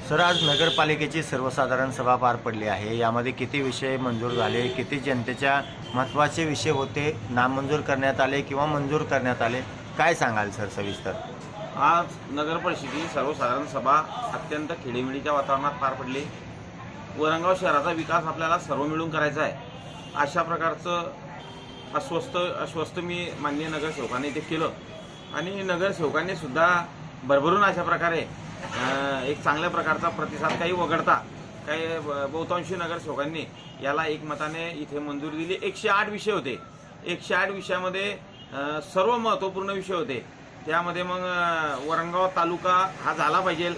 Sir, आज नगरपालिकेची सर्वसाधारण सभा पार पडली आहे. यामध्ये किती विषय मंजूर झाले, किती जनतेच्या महत्त्वाचे विषय होते नामंजूर करण्यात आले किंवा मंजूर करण्यात आले, काय सांगाल सर सविस्तर? आज नगर परिषदेची सर्वसाधारण सभा अत्यंत खेळीमेळीच्या वातावरणात पार पडली. वरंगाव शहराचा विकास आपल्याला सर्व मिळून करायचा आहे, अशा प्रकारचं आश्वस्त मी माननीय नगरसेवकांनी ते केलं आणि नगरसेवकांनी सुद्धा भरभरून अशा प्रकारे एक चांगल्या प्रकारचा प्रतिसाद काही वगळता काही बहुतांशी नगरसेवकांनी याला एकमताने इथे मंजुरी दिली. 108 विषय होते. 108 विषयामध्ये सर्व महत्त्वपूर्ण विषय होते. त्यामध्ये मग वरंगाव तालुका हा झाला पाहिजे,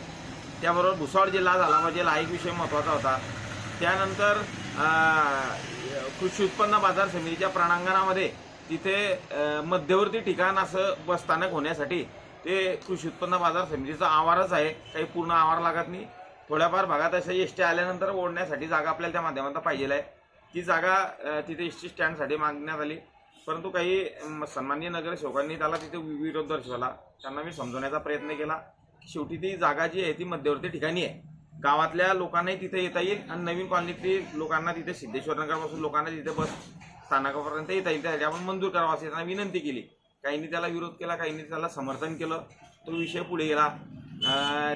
त्याबरोबर भुसावळ जिल्हा झाला पाहिजे हा एक विषय महत्त्वाचा होता. त्यानंतर कृषी उत्पन्न बाजार समितीच्या प्रांगणामध्ये तिथे मध्यवर्ती ठिकाण असं बसस्थानक होण्यासाठी ते कृषी उत्पन्न बाजार समितीचा आवारच आहे, काही पूर्ण आवार लागत नाही. थोड्याफार भागात असं एसटी आल्यानंतर ओढण्यासाठी जागा आपल्याला त्या माध्यमातून पाहिजे आहे. ती जागा तिथे एसटी स्टँडसाठी मागण्यात आली, परंतु काही सन्माननीय नगरसेवकांनी त्याला तिथे विरोध दर्शवला. त्यांना मी समजवण्याचा प्रयत्न केला की शेवटी ती जागा जी आहे ती मध्यवर्ती ठिकाणी आहे, गावातल्या लोकांनाही तिथे येता येईल आणि नवीन कॉलनीतली लोकांना तिथे सिद्धेश्वर नगरपासून लोकांना तिथे बस स्थानकापर्यंत येता येईल. त्यासाठी आपण मंजूर करावं अशी त्यांना विनंती केली. काहींनी त्याला विरोध केला, काहींनी त्याला समर्थन केलं. तो विषय पुढे गेला.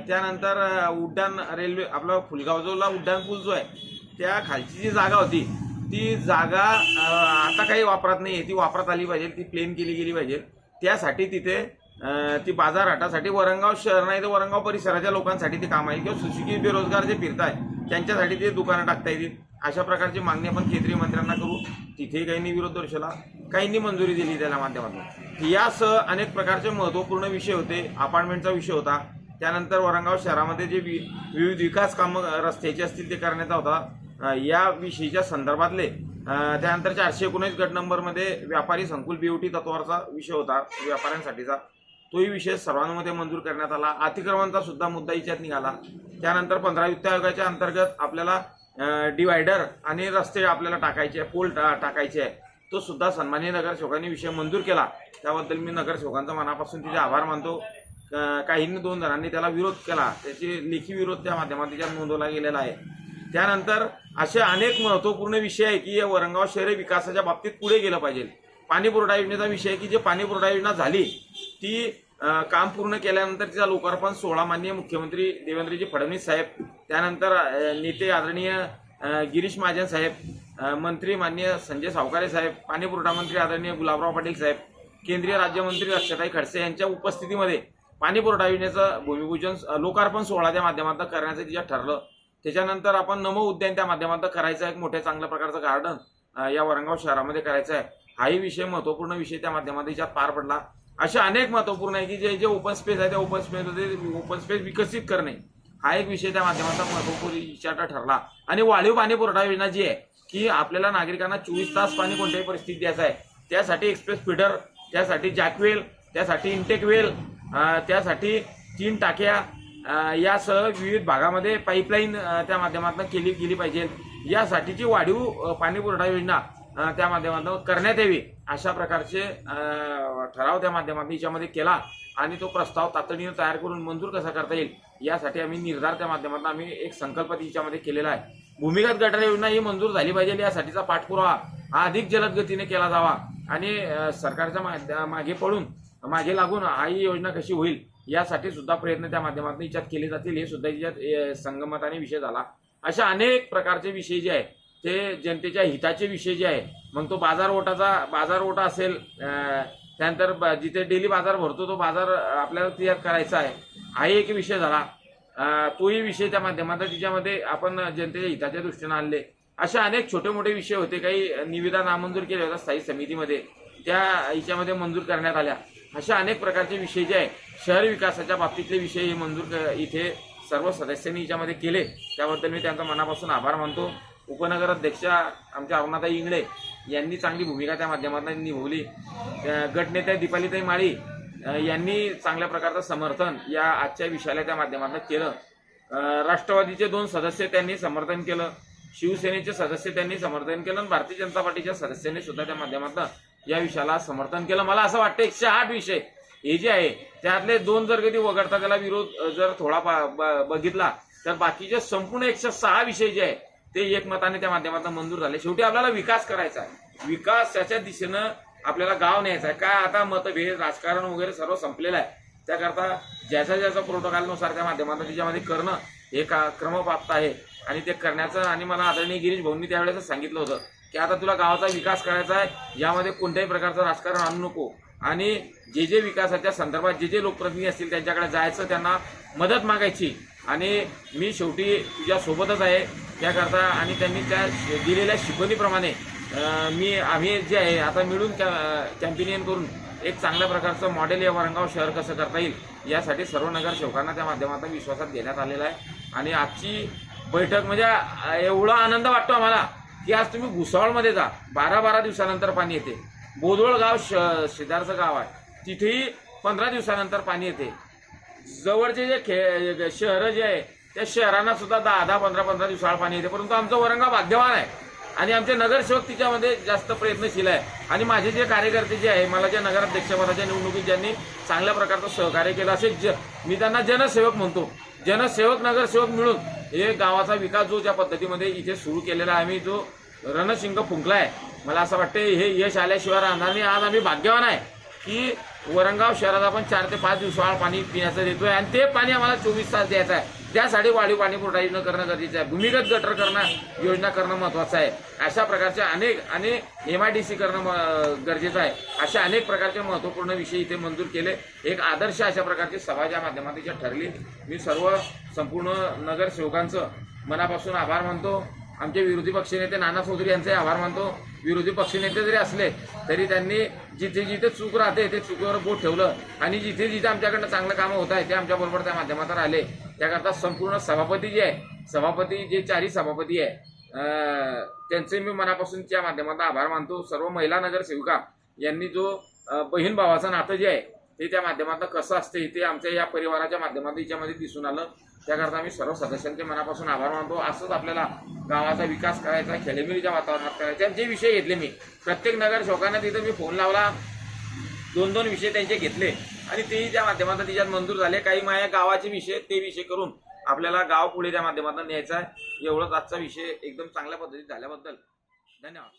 त्यानंतर उड्डाण रेल्वे आपला फुलगावजोला उड्डाण पूल जो आहे त्या खालची जी जागा होती ती जागा आता काही वापरात नाही आहे, ती वापरात आली पाहिजे, ती प्लेन केली गेली पाहिजे. त्यासाठी तिथे ती बाजारहाटासाठी वरंगाव शहर नाही तर वरंगाव परिसराच्या लोकांसाठी ते काम आहे किंवा सुशिक्षित बेरोजगार जे फिरत आहे त्यांच्यासाठी ते दुकानं टाकता येतील. अशा प्रकारची मागणी आपण केंद्रीय मंत्र्यांना करू. तिथेही काहींनी विरोध दर्शवला, काहींनी मंजुरी दिली त्याला माध्यमातून. यासह अनेक प्रकारचे महत्त्वपूर्ण विषय होते. अपार्टमेंटचा विषय होता. त्यानंतर वरंगाव शहरामध्ये जे विविध विकास कामं रस्त्याचे असतील ते करण्याचा होता, या विषयीच्या संदर्भातले. त्यानंतर 419 गट नंबरमध्ये व्यापारी संकुल बीओटी तत्वावरचा विषय होता, व्यापाऱ्यांसाठीचा. तोही विषय सर्वांमध्ये मंजूर करण्यात आला. अतिक्रमणचा सुद्धा मुद्दा याच्यात निघाला. त्यानंतर 15 वित्त आयोगाच्या अंतर्गत आपल्याला डिवायडर आणि रस्ते आपल्याला टाकायचे, पोल टाकायचे आहे, तो सुद्धा सन्माननीय नगरसेवकांनी विषय मंजूर केला. त्याबद्दल मी नगरसेवकांचा मनापासून तिचे आभार मानतो. काहींनी 2 जणांनी त्याला विरोध केला, त्याची लेखी विरोध त्या माध्यमातून नोंदवला गेलेला आहे. त्यानंतर असे अनेक महत्त्वपूर्ण विषय आहे की वरंगाव शहर विकासाच्या बाबतीत पुढे गेलं पाहिजे. पाणी पुरवठा योजनेचा विषय आहे की जे पाणी पुरवठा योजना झाली ती काम पूर्ण केल्यानंतर तिचा लोकार्पण 16 माननीय मुख्यमंत्री देवेंद्रजी फडणवीस साहेब, त्यानंतर नेते आदरणीय गिरीश महाजन साहेब, मंत्री माननीय संजय सावकारे साहेब, पाणी पुरवठा मंत्री आदरणीय गुलाबराव पाटील साहेब, केंद्रीय राज्यमंत्री रक्षाताई खडसे यांच्या उपस्थितीमध्ये पाणी पुरवठा योजनेचं भूमिपूजन लोकार्पण 16 त्या माध्यमातून करण्याचं तिच्यात ठरलं. त्याच्यानंतर आपण नमो उद्यान त्या माध्यमातून करायचं आहे, एक मोठ्या चांगल्या प्रकारचं गार्डन या वरंगाव शहरामध्ये करायचं आहे. हाही विषय महत्त्वपूर्ण विषय त्या माध्यमातून याच्यात पार पडला. अशा अनेक महत्त्वपूर्ण आहे की जे ओपन स्पेस आहे त्या ओपन स्पेस विकसित करणे हा एक विषय त्या माध्यमातून महत्त्वपूर्ण विचार ठरला. आणि वाढीव पाणी पुरवठा योजना जी आहे की आपल्याला नागरिकांना 24 तास पाणी कोणत्याही परिस्थितीत द्यायचं आहे, त्यासाठी एक्सप्रेस फीडर, त्यासाठी जॅकवेल, त्यासाठी इंटेक वेल, त्यासाठी 3 टाक्या, यासह विविध भागामध्ये पाईपलाईन त्या माध्यमातून केली गेली पाहिजे. यासाठीची वाढीव पाणी पुरवठा योजना त्या माध्यमातून करण्यात यावी अशा प्रकारचे ठराव त्या माध्यमातून याच्यामध्ये केला आणि तो प्रस्ताव तातडीने तयार करून मंजूर कसा करता येईल यासाठी आम्ही निर्धार त्या माध्यमातून आम्ही एक संकल्प याच्यामध्ये केलेला आहे. भूमिगत गटार योजना ही मंजूर झाली पाहिजे, यासाठीचा पाठपुरावा हा अधिक जलद गतीने केला जावा आणि सरकारच्या मागे पडून मागे लागून ही योजना कशी होईल यासाठी सुद्धा प्रयत्न त्या माध्यमातून याच्यात केले जातील. हे सुद्धा याच्यात संगमताने विषय झाला. अशा अनेक प्रकारचे विषय जे आहे ते जनतेच्या हिताचे विषय जे आहे, मग तो बाजार ओटा असेल, त्यानंतर जिथे डेली बाजार भरतो तो बाजार आपल्याला तयार करायचा आहे, हाही एक विषय झाला. तोही विषय त्या माध्यमातून तिच्यामध्ये आपण जनतेच्या हिताच्या दृष्टीने आणले. अशा अनेक छोटे मोठे विषय होते. काही निविदा नामंजूर केल्या होत्या स्थायी समितीमध्ये, त्या याच्यामध्ये मंजूर करण्यात आल्या. अशा अनेक प्रकारचे विषय जे आहे शहर विकासाच्या बाबतीतले विषय हे मंजूर इथे सर्व सदस्यांनी याच्यामध्ये केले. त्याबद्दल मी त्यांचा मनापासून आभार मानतो. उपनगर अध्यक्षा आमच्या अरुणाताई इंगळे यांनी चांगली भूमिका त्या माध्यमातून निभावली. गटनेत्या दीपालीताई माळी यांनी चांगल्या प्रकारचं समर्थन या आजच्या विषयाला त्या माध्यमातून केलं. राष्ट्रवादीचे 2 सदस्य त्यांनी समर्थन केलं, शिवसेनेचे सदस्य त्यांनी समर्थन केलं आणि भारतीय जनता पार्टीच्या सदस्यांनी सुद्धा त्या माध्यमातून या विषयाला समर्थन केलं. मला असं वाटतं 108 विषय हे जे आहे त्यातले 2 जर कधी वगळता त्याला विरोध जर थोडा बघितला तर बाकीचे संपूर्ण 106 विषय जे आहे ते एकमताने त्या माध्यमातून मंजूर झाले. शेवटी आपल्याला विकास करायचा आहे, विकासाच्या दिशेनं आपल्याला गाव न्यायचं आहे. काय आता मतभेद राजकारण वगैरे सर्व संपलेलं आहे. त्याकरता ज्याच्या ज्याच्या प्रोटोकॉलनुसार त्या माध्यमातून त्याच्यामध्ये करणं हे क्रमप्राप्त आहे आणि ते करण्याचं. आणि मला आदरणीय गिरीश भाऊंनी त्यावेळेस सांगितलं होतं की आता तुला गावाचा विकास करायचा आहे, यामध्ये कोणत्याही प्रकारचं राजकारण आणू नको आणि जे जे विकासाच्या संदर्भात जे जे लोकप्रतिनिधी असतील त्यांच्याकडे जायचं, त्यांना मदत मागायची आणि मी शेवटी तुझ्या सोबतच आहे त्याकरता. आणि त्यांनी त्या दिलेल्या शिकवणीप्रमाणे आम्ही जे आहे आता मिळून कॅम्पेनियन करून एक चांगल्या प्रकारचं मॉडेल या वरंगाव शहर कसं करता येईल यासाठी सर्व नगरसेवकांना त्या माध्यमातून विश्वासात घेण्यात आलेला आहे. आणि आजची बैठक म्हणजे एवढा आनंद वाटतो आम्हाला की आज तुम्ही भुसावळमध्ये जा, 12 दिवसानंतर पाणी येते. बोदवळ गाव शेजारचं गाव आहे, तिथेही 15 दिवसानंतर पाणी येते. जवळचे जे शहरं जे आहे त्या शहरांना सुद्धा 10-15 दिवसाआड पाणी येते. परंतु आमचं वरंगाव भाग्यवान आहे आणि आमचे नगरसेवक तिच्यामध्ये जास्त प्रयत्नशील आहे. आणि माझे जे कार्यकर्ते जे आहे, मला ज्या नगराध्यक्षपदाच्या निवडणुकीत ज्यांनी चांगल्या प्रकारचं सहकार्य केलं असे मी त्यांना जनसेवक म्हणतो. जनसेवक नगरसेवक मिळून हे गावाचा विकास जो ज्या पद्धतीमध्ये इथे सुरू केलेला आहे, आम्ही जो रणशिंग फुंकला आहे, मला असं वाटतं हे यश आल्याशिवाय राहणार नाही. आज आम्ही भाग्यवान आहे की वरंगाव शहरात आपण 4 ते 5 दिवसाआड पाणी पिण्याचं देतोय आणि ते पाणी आम्हाला 24 तास द्यायचं आहे. त्यासाठी वाढीव पाणी पुरवठा योजना करणं गरजेचं आहे, भूमिगत गटर करणं योजना करणं महत्वाचं आहे. अशा प्रकारच्या अनेक MIDC करणं गरजेचं आहे. अशा अनेक प्रकारचे महत्त्वपूर्ण विषय इथे मंजूर केले. एक आदर्श अशा प्रकारची सभा ज्या माध्यमातून ठरली. मी सर्व संपूर्ण नगरसेवकांचं मनापासून आभार मानतो. आमचे विरोधी पक्षनेते नाना चौधरी यांचे आभार मानतो. विरोधी पक्षनेते जरी असले तरी त्यांनी जिथे जिथे चूक राहते ते चुकीवर बोट ठेवलं आणि जिथे जिथे आमच्याकडनं चांगलं कामं होत आहे ते आमच्याबरोबर त्या माध्यमातून आले. त्याकरता संपूर्ण सभापती जे आहे, जे 4 सभापती आहे त्यांचे मी मनापासून त्या माध्यमातून आभार मानतो. सर्व महिला नगरसेविका यांनी जो बहीण भावाचं नातं जे आहे ते त्या माध्यमातून कसं असते ते आमच्या या परिवाराच्या माध्यमातून याच्यामध्ये दिसून आलं. त्याकरता मी सर्व सदस्यांचे मनापासून आभार मानतो. असंच आपल्याला गावाचा विकास करायचा, खेळीमेळीच्या वातावरणात करायचा. जे विषय घेतले मी प्रत्येक नगरसेवकांना तिथं मी फोन लावला, 2-2 विषय त्यांचे घेतले आणि तेही त्या माध्यमातून तिच्यात मंजूर झाले. काही माझ्या गावाचे विषय ते विषय करून आपल्याला गाव पुढे त्या माध्यमातून न्यायचा आहे. एवढंच आजचा विषय एकदम चांगल्या पद्धतीत झाल्याबद्दल धन्यवाद.